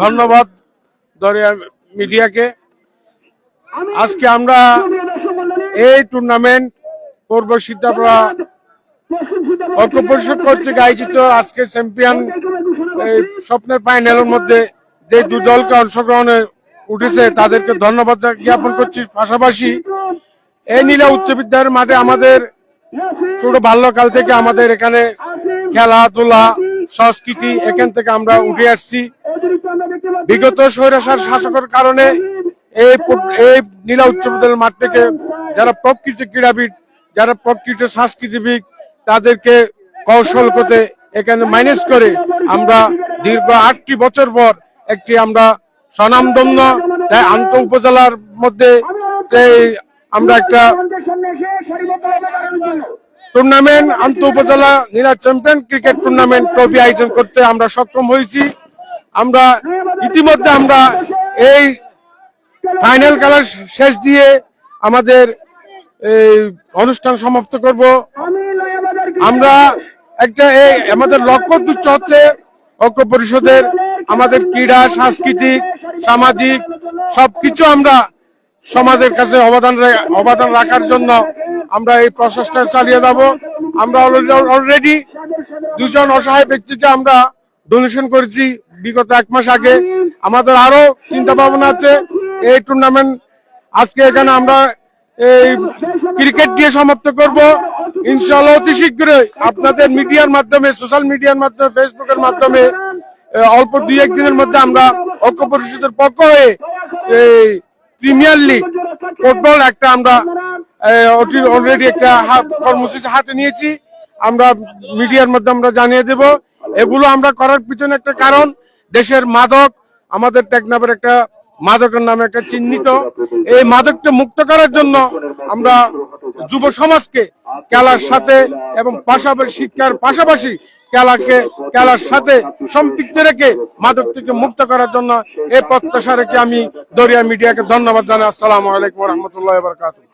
ধন্যবাদ দরিয়া মিডিয়াকে। আজকে আমরা এই টুর্নামেন্ট পূর্ব সিদ্ধাপুরা ঐক্য পরিষদ কর্তৃক আয়োজিত আজকে চ্যাম্পিয়ন স্বপ্নের ফাইনালের মধ্যে যে দু দলকে অংশগ্রহণে উঠেছে তাদেরকে ধন্যবাদ জ্ঞাপন করছি। পাশাপাশি এই নীলা উচ্চ বিদ্যালয়ের মাঠে আমাদের ছোট বাল্যকাল থেকে আমাদের এখানে খেলাধুলা সংস্কৃতি এখান থেকে আমরা উঠে আসছি। বিগত স্বৈরাচার শাসকের কারণে এই নীলা উচ্চ বিদ্যালয়ের মাঠ থেকে যারা প্রকৃত ক্রীড়াবিদ, যারা প্রকৃত সাংস্কৃতিক, তাদেরকে কৌশল করতে এখানে মাইনাস করে আমরা দীর্ঘ 8টি বছর পর একটি আমরা স্বনামধন্য আন্ত উপজেলার মধ্যে আমরা একটা টুর্নামেন্ট আন্ত উপজেলা নীলা চ্যাম্পিয়ন ক্রিকেট টুর্নামেন্ট ট্রফি আয়োজন করতে আমরা সক্ষম হয়েছি। আমরা ইতিমধ্যে আমরা এই ফাইনাল খেলা শেষ দিয়ে আমাদের অনুষ্ঠান সমাপ্ত করব। আমরা একটা আমাদের লক্ষ্য উদ্দেশ্য হচ্ছে ঐক্য পরিষদের আমাদের ক্রীড়া, সাংস্কৃতিক, সামাজিক সবকিছু আমরা সমাজের কাছে অবদান রাখার জন্য আমরা এই প্রচেষ্টা চালিয়ে যাব। আমরা অলরেডি 2 জন অসহায় ব্যক্তিকে আমরা ডোনেশন করেছি বিগত 1 মাস আগে। আমাদের আরো চিন্তা ভাবনা আছে। এই টুর্নামেন্ট আজকে এখানে আমরা এই ক্রিকেট দিয়ে সমাপ্ত করব ইনশাআল্লাহ। অতি শীঘ্রই আপনাদের মিডিয়ার মাধ্যমে, সোশ্যাল মিডিয়ার মাধ্যমে, ফেসবুকের মাধ্যমে অল্প 2-1 দিনের মধ্যে আমরা ঐক্য পরিষদের পক্ষ হয়ে এই প্রিমিয়ার লিগ ফুটবল একটা আমরা অলরেডি একটা কর্মসূচি হাতে নিয়েছি। আমরা মিডিয়ার মধ্যে আমরা জানিয়ে দেব। এগুলো আমরা করার পিছনে একটা কারণ, দেশের মাদক, আমাদের টেকনাফের একটা মাদকের নামে একটা চিহ্নিত, এই মাদককে মুক্ত করার জন্য আমরা যুব সমাজকে খেলার সাথে এবং পাশাপাশি শিক্ষার পাশাপাশি খেলার সাথে সম্পৃক্ত রেখে মাদক থেকে মুক্ত করার জন্য এই প্রত্যাশা রেখে আমি দরিয়া মিডিয়াকে ধন্যবাদ জানাই। আসসালামু আলাইকুম ওয়া রাহমাতুল্লাহি ওয়া বারাকাতুহু।